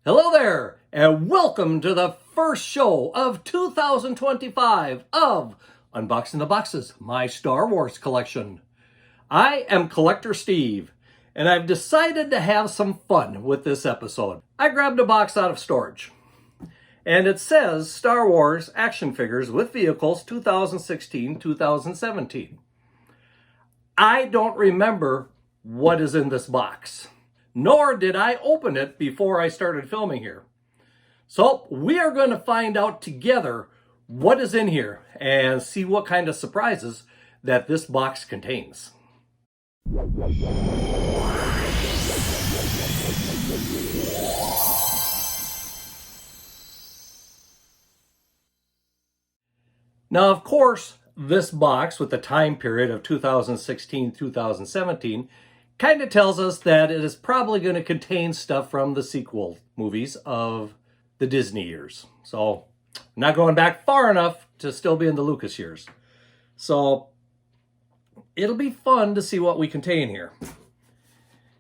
Hello there, and welcome to the first show of 2025 of Unboxing the Boxes, my Star Wars collection. I am Collector Steve, and I've decided to have some fun with this episode. I grabbed a box out of storage, and it says Star Wars action figures with vehicles 2016-2017. I don't remember what is in this box, nor did I open it before I started filming here. So we are going to find out together what is in here and see what kind of surprises that this box contains. Now, of course, this box with the time period of 2016-2017 kind of tells us that it is probably going to contain stuff from the sequel movies of the Disney years. So, not going back far enough to still be in the Lucas years. So, it'll be fun to see what we contain here.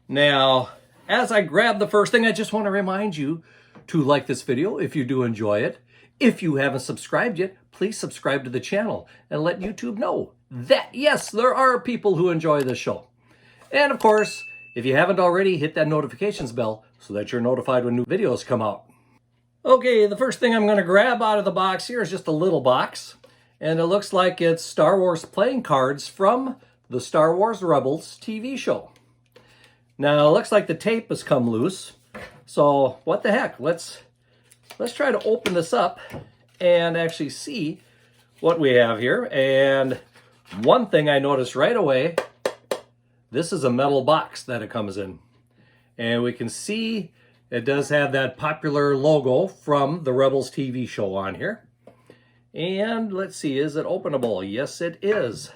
Now, as I grab the first thing, I just want to remind you to like this video if you do enjoy it. If you haven't subscribed yet, please subscribe to the channel and let YouTube know that, yes, there are people who enjoy this show. And of course, if you haven't already, hit that notifications bell so that you're notified when new videos come out. Okay, the first thing I'm going to grab out of the box here is just a little box. And it looks like it's Star Wars playing cards from the Star Wars Rebels TV show. Now, it looks like the tape has come loose. So, what the heck? Let's try to open this up and actually see what we have here. And one thing I noticed right away, this is a metal box that it comes in. And we can see it does have that popular logo from the Rebels TV show on here. And let's see, is it openable? Yes, it is.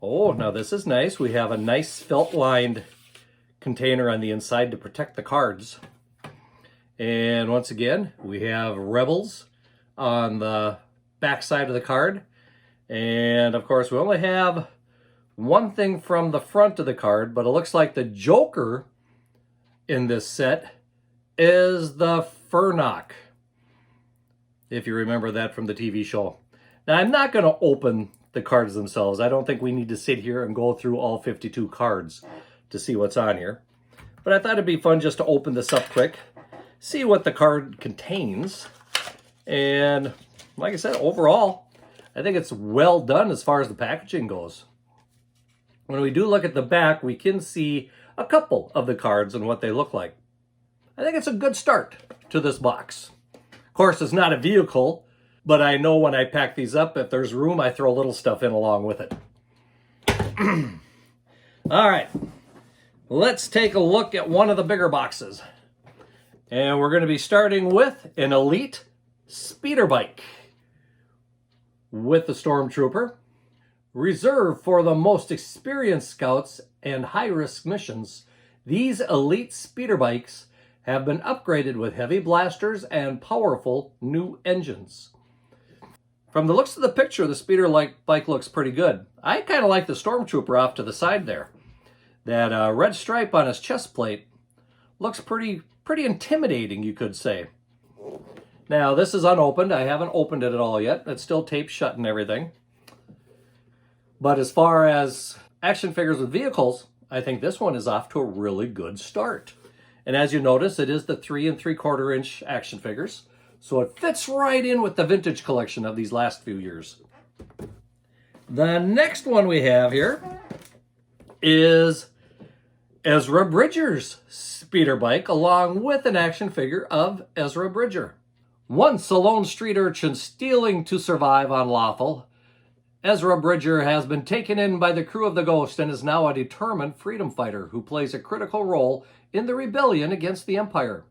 Oh, now this is nice. We have a nice felt-lined container on the inside to protect the cards. And once again, we have Rebels on the back side of the card. And of course, we only have one thing from the front of the card, but it looks like the Joker in this set is the Furnock, if you remember that from the TV show. Now, I'm not going to open the cards themselves. I don't think we need to sit here and go through all 52 cards to see what's on here. But I thought it'd be fun just to open this up quick, see what the card contains. And like I said, overall, I think it's well done as far as the packaging goes. When we do look at the back, we can see a couple of the cards and what they look like. I think it's a good start to this box. Of course, it's not a vehicle, but I know when I pack these up, if there's room, I throw a little stuff in along with it. All right, let's take a look at one of the bigger boxes. And we're going to be starting with an Elite Speeder bike with the Stormtrooper. Reserved for the most experienced scouts and high-risk missions, these Elite Speeder bikes have been upgraded with heavy blasters and powerful new engines. From the looks of the picture, the Speeder bike looks pretty good. I kind of like the Stormtrooper off to the side there. That red stripe on his chest plate looks pretty intimidating, you could say. Now, this is unopened. I haven't opened it at all yet. It's still taped shut and everything. But as far as action figures with vehicles, I think this one is off to a really good start. And as you notice, it is the 3 3/4 inch action figures. So it fits right in with the vintage collection of these last few years. The next one we have here is Ezra Bridger's speeder bike, along with an action figure of Ezra Bridger. Once a lone street urchin stealing to survive on Lothal, Ezra Bridger has been taken in by the crew of the Ghost and is now a determined freedom fighter who plays a critical role in the rebellion against the Empire.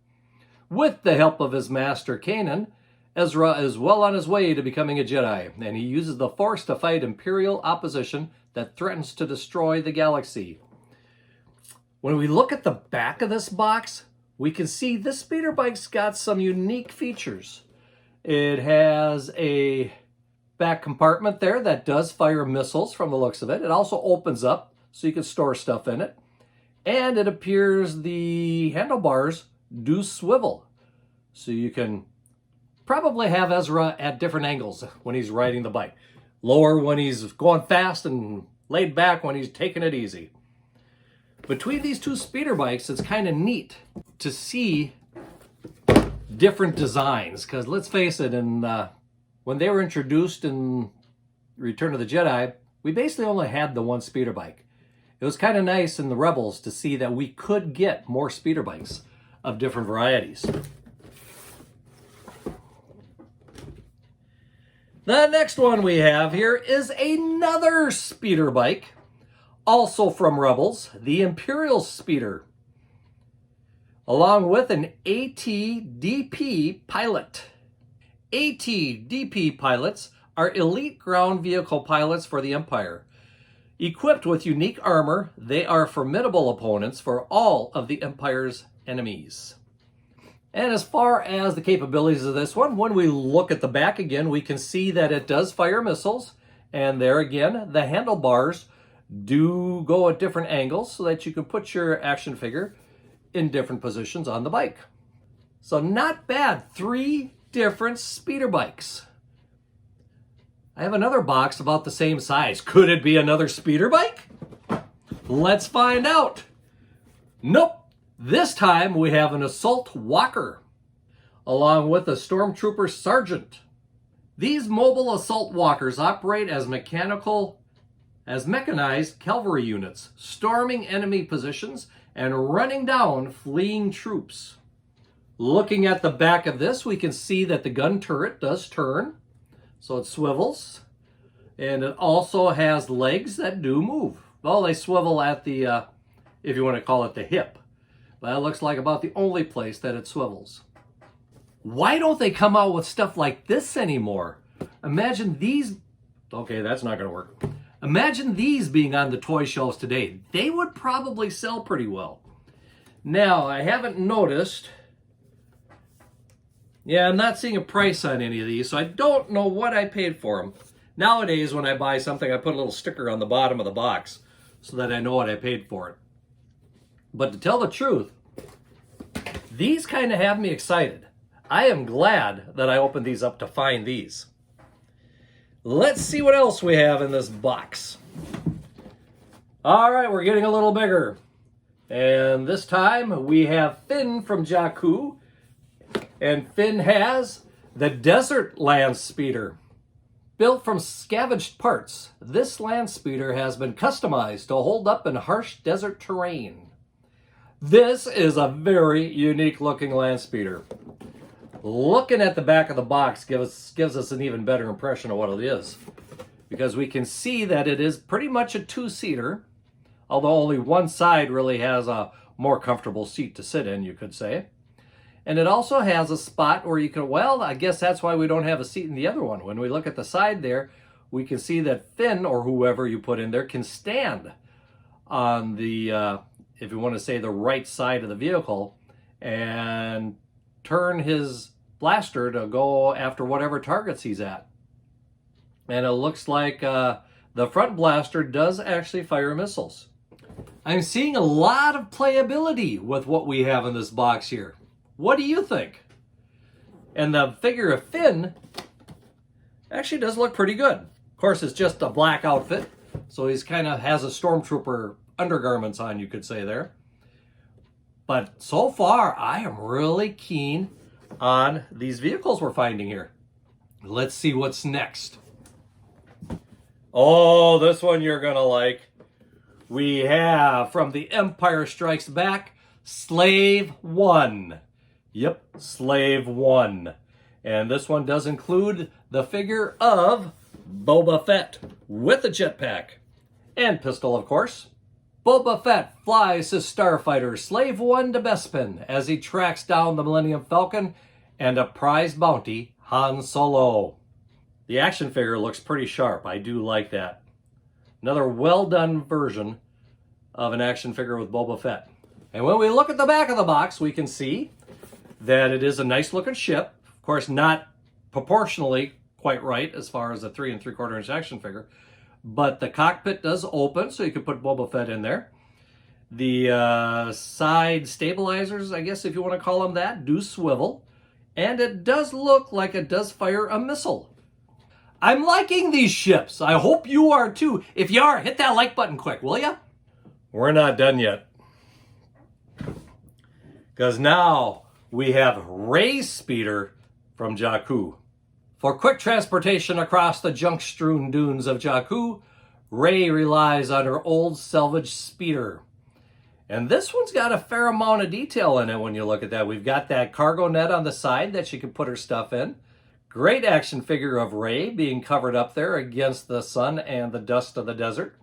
With the help of his master Kanan, Ezra is well on his way to becoming a Jedi, and he uses the Force to fight Imperial opposition that threatens to destroy the galaxy. When we look at the back of this box, we can see this speeder bike's got some unique features. It has a back compartment there that does fire missiles from the looks of it. It also opens up so you can store stuff in it. And it appears the handlebars do swivel. So you can probably have Ezra at different angles when he's riding the bike. Lower when he's going fast and laid back when he's taking it easy. Between these two speeder bikes, it's kind of neat to see different designs. Because let's face it, when they were introduced in Return of the Jedi, we basically only had the one speeder bike. It was kind of nice in the Rebels to see that we could get more speeder bikes of different varieties. The next one we have here is another speeder bike, also from Rebels, the Imperial Speeder, along with an ATDP pilot. ATDP pilots are elite ground vehicle pilots for the Empire. Equipped with unique armor, they are formidable opponents for all of the Empire's enemies. And as far as the capabilities of this one, when we look at the back again, we can see that it does fire missiles. And there again, the handlebars do go at different angles so that you can put your action figure in different positions on the bike. So not bad, 3 different speeder bikes. I have another box about the same size. Could it be another speeder bike? Let's find out. Nope. This time we have an assault walker, along with a stormtrooper sergeant. These mobile assault walkers operate as mechanized cavalry units, storming enemy positions and running down fleeing troops. Looking at the back of this, we can see that the gun turret does turn, so it swivels, and it also has legs that do move. Well, they swivel at the, if you want to call it the hip. That looks like about the only place that it swivels. Why don't they come out with stuff like this anymore? Imagine these. Okay, that's not going to work. Imagine these being on the toy shelves today. They would probably sell pretty well. Now, I haven't noticed. Yeah, I'm not seeing a price on any of these, so I don't know what I paid for them. Nowadays, when I buy something, I put a little sticker on the bottom of the box so that I know what I paid for it. But to tell the truth, these kind of have me excited. I am glad that I opened these up to find these. Let's see what else we have in this box. All right, we're getting a little bigger. And this time we have Finn from Jakku. And Finn has the Desert Landspeeder. Built from scavenged parts, this Landspeeder has been customized to hold up in harsh desert terrain. This is a very unique looking Landspeeder. Looking at the back of the box gives us an even better impression of what it is, because we can see that it is pretty much a 2-seater, although only one side really has a more comfortable seat to sit in, you could say. And it also has a spot where you can, well, I guess that's why we don't have a seat in the other one. When we look at the side there, we can see that Finn, or whoever you put in there, can stand on the, if you want to say, the right side of the vehicle and turn his blaster to go after whatever targets he's at. And it looks like the front blaster does actually fire missiles. I'm seeing a lot of playability with what we have in this box here. What do you think? And the figure of Finn actually does look pretty good. Of course, it's just a black outfit, so he's kind of has a stormtrooper undergarments on, you could say there. But so far, I am really keen on these vehicles we're finding here. Let's see what's next. Oh, this one you're gonna like. We have, from The Empire Strikes Back, Slave One. Yep, Slave One. And this one does include the figure of Boba Fett with a jetpack and pistol, of course. Boba Fett flies his starfighter Slave One to Bespin as he tracks down the Millenium Falcon and a prized bounty, Han Solo. The action figure looks pretty sharp. I do like that. Another well-done version of an action figure with Boba Fett. And when we look at the back of the box, we can see that it is a nice-looking ship. Of course, not proportionally quite right as far as a 3 3/4 inch action figure. But the cockpit does open, so you can put Boba Fett in there. The side stabilizers, I guess if you want to call them that, do swivel. And it does look like it does fire a missile. I'm liking these ships. I hope you are too. If you are, hit that like button quick, will ya? We're not done yet. Because now we have Rey's speeder from Jakku. For quick transportation across the junk-strewn dunes of Jakku, Rey relies on her old salvage speeder. And this one's got a fair amount of detail in it when you look at that. We've got that cargo net on the side that she can put her stuff in. Great action figure of Rey being covered up there against the sun and the dust of the desert.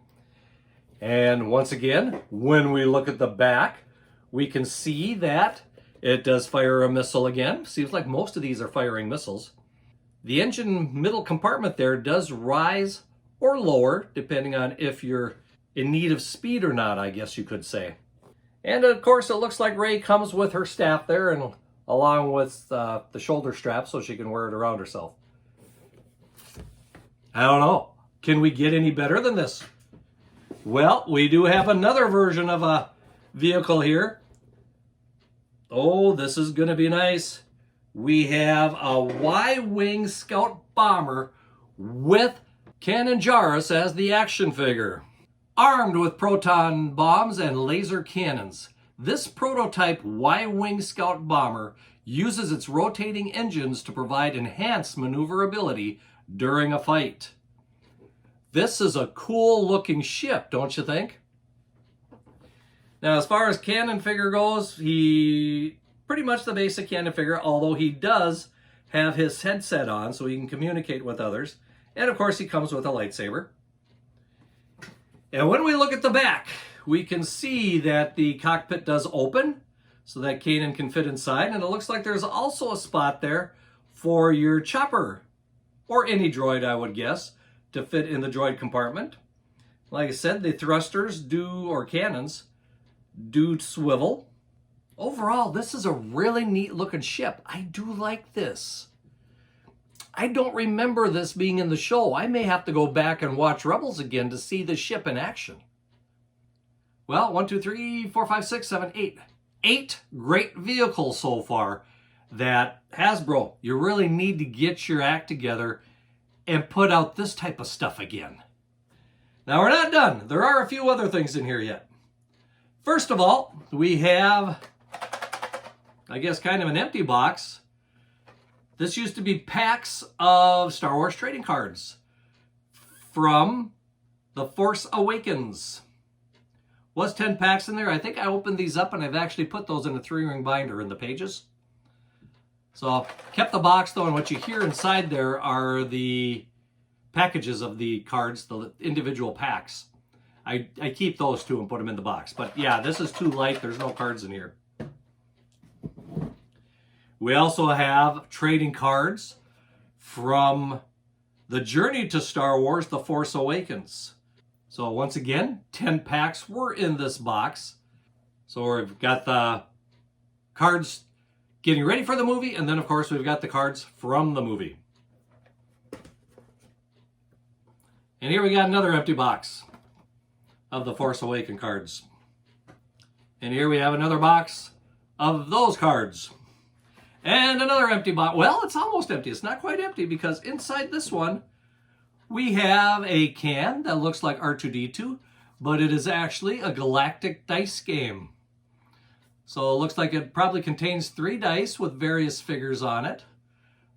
And once again, when we look at the back, we can see that it does fire a missile again. Seems like most of these are firing missiles. The engine middle compartment there does rise or lower, depending on if you're in need of speed or not, I guess you could say. And of course, it looks like Rey comes with her staff there, and along with the shoulder strap so she can wear it around herself. I don't know. Can we get any better than this? Well, we do have another version of a vehicle here. Oh, this is going to be nice. We have a Y-Wing Scout Bomber with Cannon Jarrus as the action figure. Armed with proton bombs and laser cannons, this prototype Y-Wing Scout Bomber uses its rotating engines to provide enhanced maneuverability during a fight. This is a cool looking ship, don't you think? Now, as far as cannon figure goes, he pretty much the basic cannon figure, although he does have his headset on so he can communicate with others. And of course, he comes with a lightsaber. And when we look at the back, we can see that the cockpit does open so that Kanan can fit inside. And it looks like there's also a spot there for your chopper, or any droid, I would guess, to fit in the droid compartment. Like I said, the thrusters do, or cannons, do swivel. Overall, this is a really neat looking ship. I do like this. I don't remember this being in the show. I may have to go back and watch Rebels again to see the ship in action. Well, 1, 2, 3, 4, 5, 6, 7, 8. 8 great vehicles so far that Hasbro, you really need to get your act together and put out this type of stuff again. Now, we're not done. There are a few other things in here yet. First of all, we have, I guess, kind of an empty box. This used to be packs of Star Wars trading cards from The Force Awakens. Was 10 packs in there. I think I opened these up and I've actually put those in a 3-ring binder in the pages. So I've kept the box though, and what you hear inside there are the packages of the cards, the individual packs. I keep those too and put them in the box. But yeah, this is too light. There's no cards in here. We also have trading cards from the Journey to Star Wars, The Force Awakens. So once again, 10 packs were in this box. So we've got the cards getting ready for the movie, and then of course we've got the cards from the movie. And here we got another empty box of the Force Awakens cards. And here we have another box of those cards. And another empty box. Well, it's almost empty. It's not quite empty because inside this one, we have a can that looks like R2-D2, but it is actually a galactic dice game. So it looks like it probably contains 3 dice with various figures on it.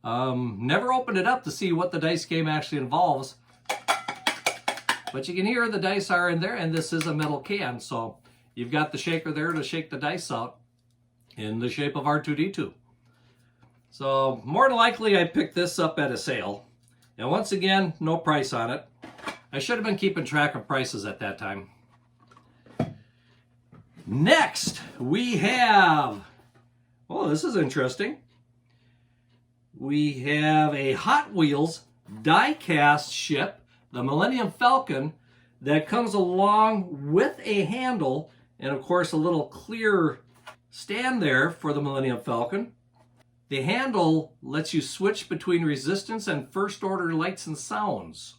Never opened it up to see what the dice game actually involves. But you can hear the dice are in there, and this is a metal can. So you've got the shaker there to shake the dice out in the shape of R2-D2. So more than likely I picked this up at a sale. And once again, no price on it. I should have been keeping track of prices at that time. Next, we have, oh, this is interesting. We have a Hot Wheels die-cast ship, the Millenium Falcon, that comes along with a handle and of course a little clear stand there for the Millenium Falcon. The handle lets you switch between resistance and first order lights and sounds,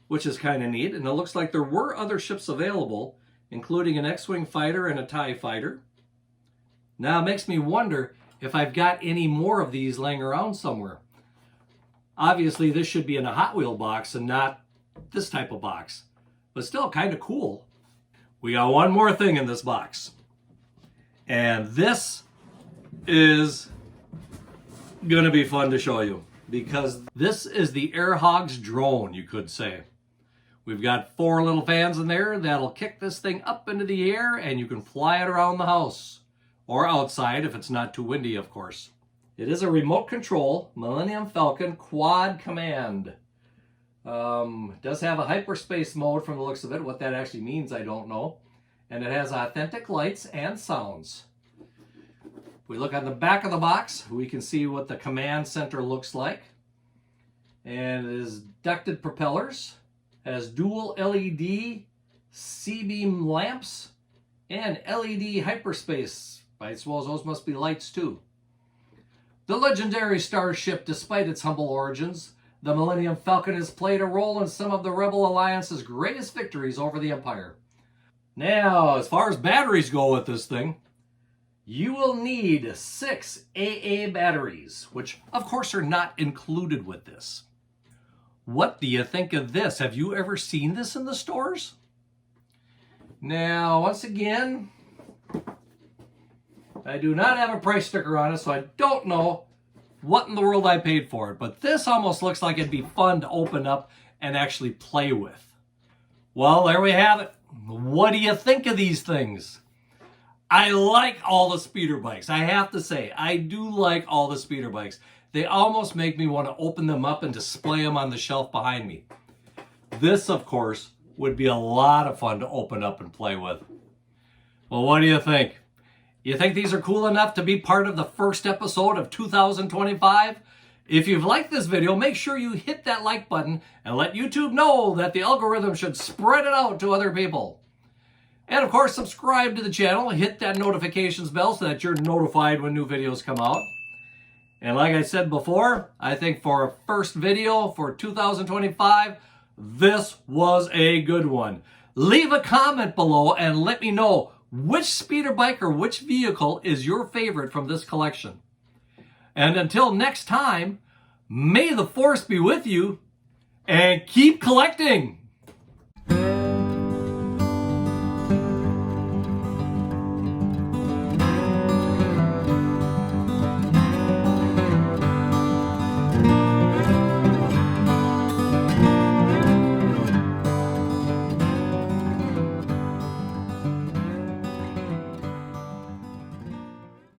which is kind of neat. And it looks like there were other ships available, including an X-Wing fighter and a TIE fighter. Now it makes me wonder if I've got any more of these laying around somewhere. Obviously this should be in a Hot Wheel box and not this type of box, but still kind of cool. We got one more thing in this box, and this is gonna be fun to show you because this is the Air Hogs drone, you could say. We've got 4 little fans in there that'll kick this thing up into the air and you can fly it around the house or outside if it's not too windy, of course. It is a remote control Millenium Falcon quad command. Does have a hyperspace mode from the looks of it. What that actually means, I don't know. And it has authentic lights and sounds. If we look on the back of the box, we can see what the command center looks like. And it is ducted propellers, has dual LED C-beam lamps, and LED hyperspace. I suppose those must be lights too. The legendary starship, despite its humble origins, the Millenium Falcon has played a role in some of the Rebel Alliance's greatest victories over the Empire. Now, as far as batteries go with this thing, you will need 6 AA batteries, which of course are not included with this. What do you think of this? Have you ever seen this in the stores? Now, once again, I do not have a price sticker on it, so I don't know what in the world I paid for it, but this almost looks like it'd be fun to open up and actually play with. Well, there we have it. What do you think of these things? I like all the speeder bikes. I have to say, I do like all the speeder bikes. They almost make me want to open them up and display them on the shelf behind me. This, of course, would be a lot of fun to open up and play with. Well, what do you think? You think these are cool enough to be part of the first episode of 2025? If you've liked this video, make sure you hit that like button and let YouTube know that the algorithm should spread it out to other people. And of course, subscribe to the channel, hit that notifications bell so that you're notified when new videos come out. And like I said before, I think for a first video for 2025, this was a good one. Leave a comment below and let me know which speeder bike or which vehicle is your favorite from this collection. And until next time, may the force be with you and keep collecting!